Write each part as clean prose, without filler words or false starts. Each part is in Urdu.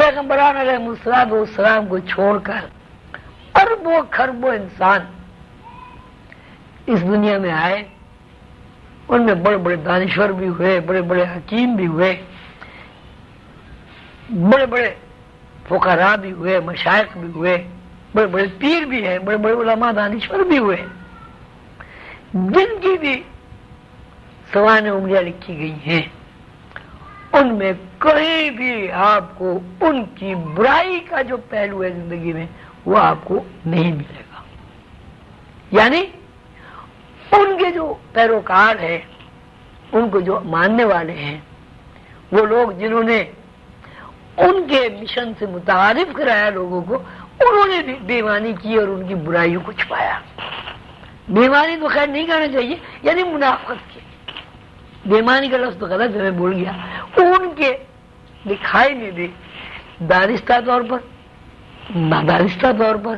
پیغمبران علیہ السلام کو چھوڑ کر اربوں خربوں انسان اس دنیا میں آئے. ان میں بڑے بڑے دانشور بھی ہوئے، بڑے بڑے حکیم بھی ہوئے، بڑے بڑے فقراء بھی ہوئے، مشائخ بھی ہوئے، بڑے بڑے پیر بھی ہیں، بڑے بڑے علماء دانشور بھی ہوئے، جن کی بھی سوانح انگلیاں لکھی گئی ہیں. ان میں کہیں بھی آپ کو ان کی برائی کا جو پہلو ہے زندگی میں وہ آپ کو نہیں ملے گا. یعنی ان کے جو پیروکار ہیں، ان کو جو ماننے والے ہیں، وہ لوگ جنہوں نے ان کے مشن سے متعارف کرایا لوگوں کو، انہوں نے بھی بےایمانی کی اور ان کی برائیوں کو چھپایا. بےایمانی تو خیر نہیں کرنا چاہیے، یعنی منافقت کی. بےایمانی کا لفظ تو غلط ہے، میں بھول گیا. ان کے دکھائی میں بھی دانستہ طور پر، نادانستہ طور پر،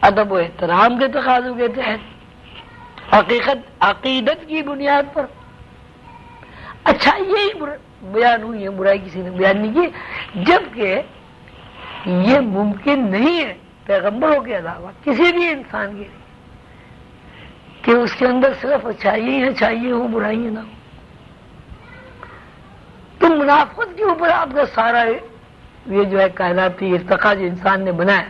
ادب و احترام کے تقاضوں کے تحت، عقیدت کی بنیاد پر. اچھا یہی بیان ہوئی ہے، برائی کسی نے بیان نہیں کی، جبکہ یہ ممکن نہیں ہے پیغمبروں کے علاوہ کسی بھی انسان کے لیے کہ اس کے اندر صرف اچھائی ہے، اچھائی ہو، برائی نہ ہو. تو منافقت کے اوپر آپ کا سارا یہ جو ہے کائناتی ارتقا جو انسان نے بنایا.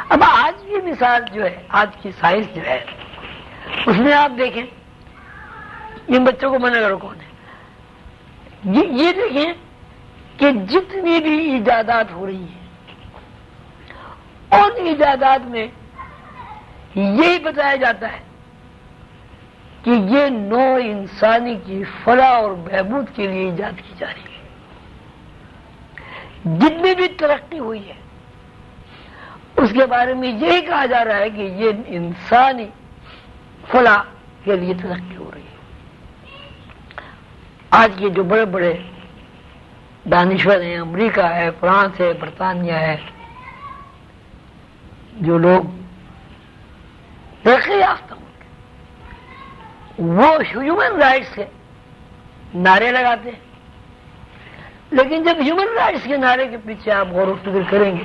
اب آج کی مثال جو ہے، آج کی سائنس جو ہے، اس میں آپ دیکھیں ان بچوں کو منع کرو کون ہے. یہ دیکھیں کہ جتنی بھی ایجادات ہو رہی ہیں، ان ایجادات میں یہی بتایا جاتا ہے کہ یہ نوع انسانی کی فلاح اور بہبود کے لیے ایجاد کی جا رہی ہے. جتنی بھی ترقی ہوئی ہے اس کے بارے میں یہی کہا جا رہا ہے کہ یہ انسانی فلاح کے لیے ترقی ہو رہی ہے. آج کے جو بڑے بڑے دانشور ہیں، امریکہ ہے، فرانس ہے، برطانیہ ہے، جو لوگ ترقی یافتہ وہ ہیومن رائٹس کے نعرے لگاتے ہیں. لیکن جب ہیومن رائٹس کے نعرے کے پیچھے آپ غور و فکر کریں گے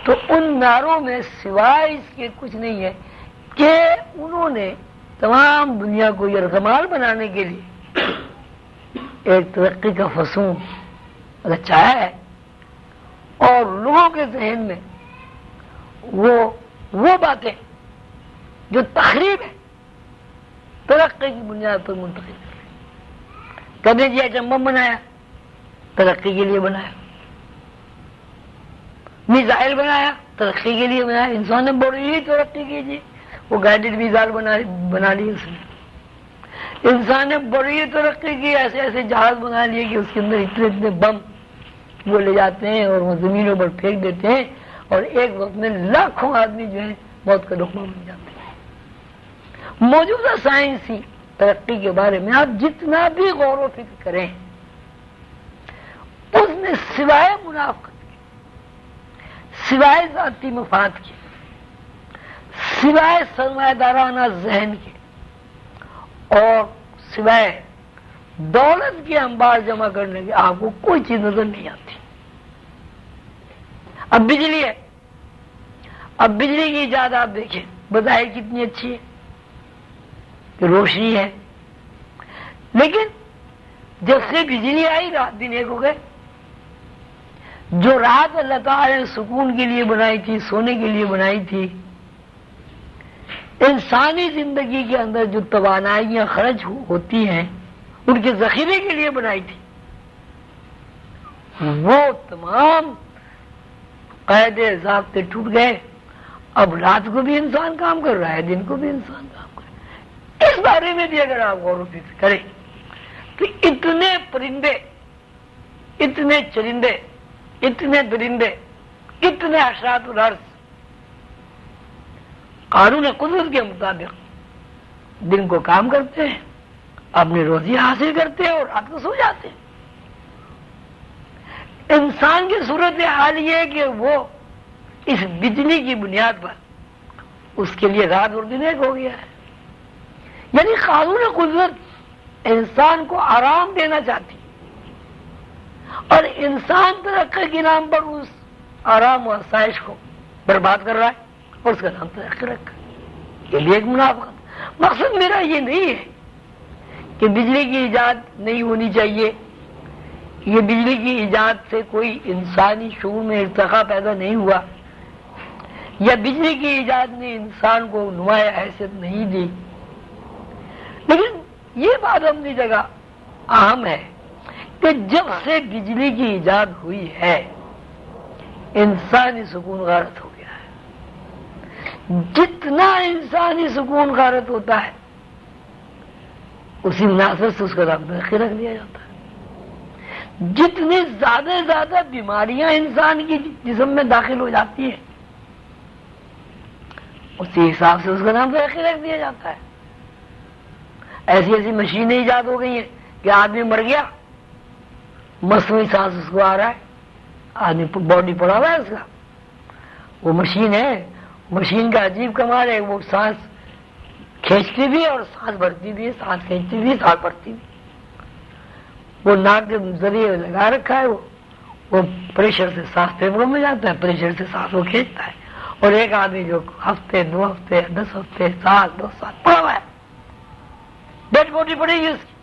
تو ان نعروں میں سوائے اس کے کچھ نہیں ہے کہ انہوں نے تمام دنیا کو یرغمال بنانے کے لیے ایک ترقی کا فسون رچایا ہے، اور لوگوں کے ذہن میں وہ باتیں جو تخریب ہے ترقی کی بنیاد پر منتقل کریں. کبھی جی ایٹم بم بنایا، ترقی کے لیے بنایا. میزائل بنایا، ترقی کے لیے بنایا. انسان نے بڑی ترقی کی جی، وہ گائیڈڈ میزائل بنا لی اس نے. انسان نے بڑی ترقی کی، ایسے ایسے جہاز بنا لیے کہ اس کے اندر اتنے اتنے بم وہ لے جاتے ہیں اور وہ زمینوں پر پھینک دیتے ہیں، اور ایک وقت میں لاکھوں آدمی جو ہے موت کا لقمہ بن جاتے ہیں. موجودہ سائنسی ترقی کے بارے میں آپ جتنا بھی غور و فکر کریں، اس میں سوائے منافقت کے، سوائے ذاتی مفاد کے، سوائے سرمایہ دارانہ ذہن کے، اور سوائے دولت کے انبار جمع کرنے کے آپ کو کوئی چیز نظر نہیں آتی. اب بجلی ہے، اب بجلی کی ایجاد آپ دیکھیں، بظاہر کتنی اچھی ہے کہ روشنی ہے، لیکن جب سے بجلی آئی رات دن ایک ہو گئے. جو رات اللہ تعالیٰ نے سکون کے لیے بنائی تھی، سونے کے لیے بنائی تھی، انسانی زندگی کے اندر جو توانائیاں خرچ ہوتی ہیں ان کے ذخیرے کے لیے بنائی تھی، وہ تمام قاعدے ضابطے ٹوٹ گئے. اب رات کو بھی انسان کام کر رہا ہے، دن کو بھی انسان کام کر رہا ہے. اس بارے میں بھی اگر آپ غور و فکر کریں تو اتنے پرندے، اتنے چرندے، اتنے درندے، اتنے حشرات الارض قانون قدرت کے مطابق دن کو کام کرتے ہیں، اپنی روزی حاصل کرتے ہیں اور رات کو سو جاتے ہیں. انسان کی صورت حال یہ ہے کہ وہ اس بجلی کی بنیاد پر اس کے لیے رات اور دن ایک ہو گیا ہے. یعنی قانون قدرت انسان کو آرام دینا چاہتی، اور انسان ترقی کے نام پر اس آرام و آسائش کو برباد کر رہا ہے اور اس کا نام ترقی رکھا. یہ لیے ایک منافقت. مقصد میرا یہ نہیں ہے کہ بجلی کی ایجاد نہیں ہونی چاہیے، یہ بجلی کی ایجاد سے کوئی انسانی شعور میں ارتقا پیدا نہیں ہوا، یا بجلی کی ایجاد نے انسان کو نمایاں حیثیت نہیں دی. لیکن یہ بات اپنی جگہ اہم ہے کہ جب سے بجلی کی ایجاد ہوئی ہے انسانی سکون غارت ہو گیا ہے. جتنا انسانی سکون غارت ہوتا ہے اسی مناسبت سے اس کا نام ترقی رکھ دیا جاتا ہے. جتنی زیادہ بیماریاں انسان کی جسم میں داخل ہو جاتی ہیں اسی حساب سے اس کا نام ترقی رکھ دیا جاتا ہے. ایسی مشینیں ایجاد ہو گئی ہیں کہ آدمی مر گیا، مصنوعی سانس اس کو آ رہا ہے، آدمی باڈی پڑا ہوا ہے اس کا، وہ مشین ہے. مشین کا عجیب کمال ہے، وہ سانس کھینچتی بھی اور سانس بھرتی بھی ہے، سانس کھینچتی بھی سانس بھرتی بھی. وہ ناک کے ذریعے لگا رکھا ہے، وہ پریشر سے سانس پھیپھڑوں میں جاتا ہے، پریشر سے سانس وہ کھینچتا ہے. اور ایک آدمی جو ہفتے 2 ہفتے 10 ہفتے سال 2 سال پڑا ہوا ہے، ڈیڈ باڈی پڑی گی اس کی.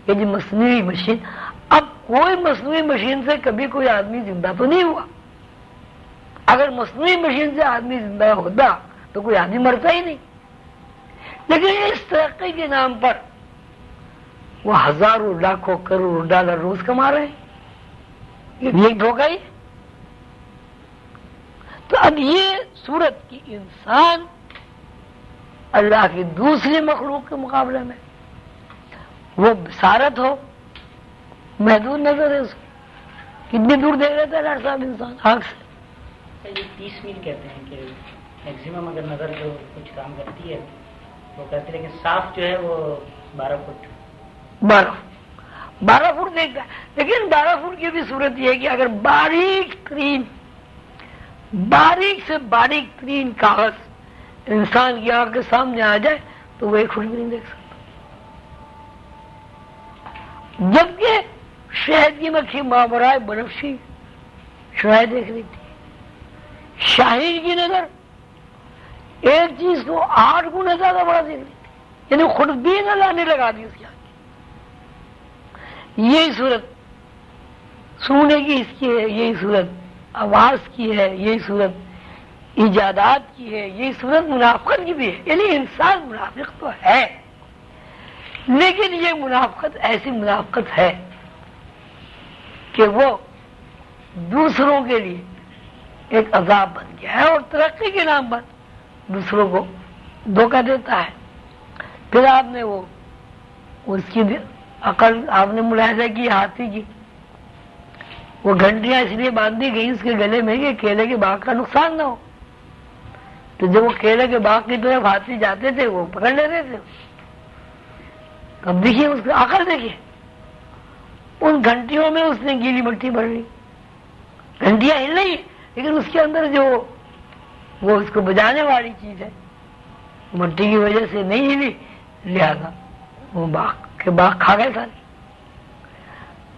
یہ جو مصنوعی مشین، اب کوئی مصنوعی مشین سے کبھی کوئی آدمی زندہ تو نہیں ہوا. اگر مصنوعی مشین سے آدمی زندہ ہوتا تو کوئی آدمی مرتا ہی نہیں. لیکن اس ترقی کے نام پر وہ ہزاروں لاکھوں کروڑ ڈالر روز کما رہے ہیں. یہ بھی ایک دھوکہ ہی. تو اب یہ صورت کی انسان اللہ کی دوسری مخلوق کے مقابلے میں وہ بصارت ہو، محدود نظر ہے اس کی. کتنی دور دیکھ رہتا ہے ڈاکٹر صاحب انسان آنکھ سے؟ یہ 30 میل کہتے ہیں کہ میکسیمم اگر نظر جو کچھ کام کرتی ہے وہ کرتی ہے، لیکن صاف جو ہے وہ 12 فٹ 12 فٹ دیکھتا ہے. لیکن 12 فٹ کی بھی صورت یہ ہے کہ اگر باریک سے باریک ترین کاغذ انسان کی آنکھ کے سامنے آ جائے تو وہ 1 فٹ بھی نہیں دیکھ سکتا. جبکہ شہد کی مکھی ماورائے بنفشی شاید دیکھ رہی تھی. شاہین کی نظر ایک چیز کو 8 گنا زیادہ بڑا دیکھ رہی تھی، یعنی خود بھی اللہ نے لگا دی اس کی آنکھ. یہی صورت سونے کی اس کی ہے، یہی صورت آواز کی ہے، یہی صورت ایجادات کی ہے، یہی صورت منافقت کی بھی ہے. یعنی انسان منافق تو ہے، لیکن یہ منافقت ایسی منافقت ہے کہ وہ دوسروں کے لیے ایک عذاب بن گیا ہے اور ترقی کے نام پر دوسروں کو دھوکہ دیتا ہے. پھر آپ نے وہ اس کی عقل آپ نے ملاحظہ کی ہاتھی کی، وہ گھنٹیاں اس لیے باندھی گئی اس کے گلے میں کہ کیلے کے باغ کا نقصان نہ ہو. تو جب وہ کیلے کے باغ کی طرف ہاتھی جاتے تھے وہ پکڑ لیتے تھے. اب دیکھیے اس کی عقل دیکھیے، ان گھنٹیوں میں اس نے گیلی مٹی بھر لی. گھنٹیاں ہل رہی لیکن اس کے اندر جو وہ اس کو بجانے والی چیز ہے مٹی کی وجہ سے نہیں ہلی، لہذا وہ باغ کھا گئے سارے.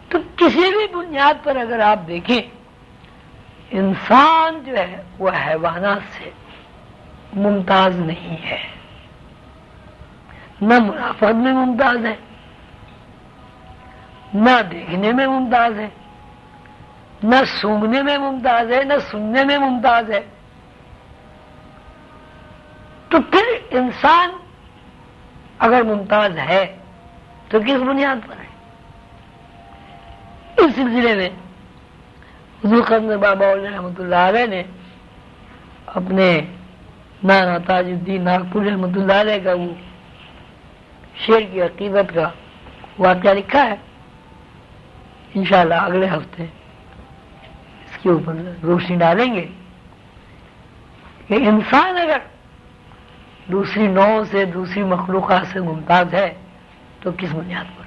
تو کسی بھی بنیاد پر اگر آپ دیکھیں انسان جو ہے وہ حیوانات سے ممتاز نہیں ہے، نہ منافقت میں ممتاز ہے، نہ دیکھنے میں ممتاز ہے، نہ سونگنے میں ممتاز ہے، نہ سننے میں ممتاز ہے. تو پھر انسان اگر ممتاز ہے تو کس بنیاد پر ہے؟ اس سلسلے میں حضور قدم بابا رحمۃ اللہ علیہ نے اپنے نانا تاج الدین ناگپور رحمۃ اللہ علیہ کا وہ شعر کی عقیدت کا واقعہ لکھا ہے. انشاءاللہ اگلے ہفتے اس کے اوپر روشنی ڈالیں گے کہ انسان اگر دوسری نوع سے دوسری مخلوقات سے ممتاز ہے تو کس بنیاد پر.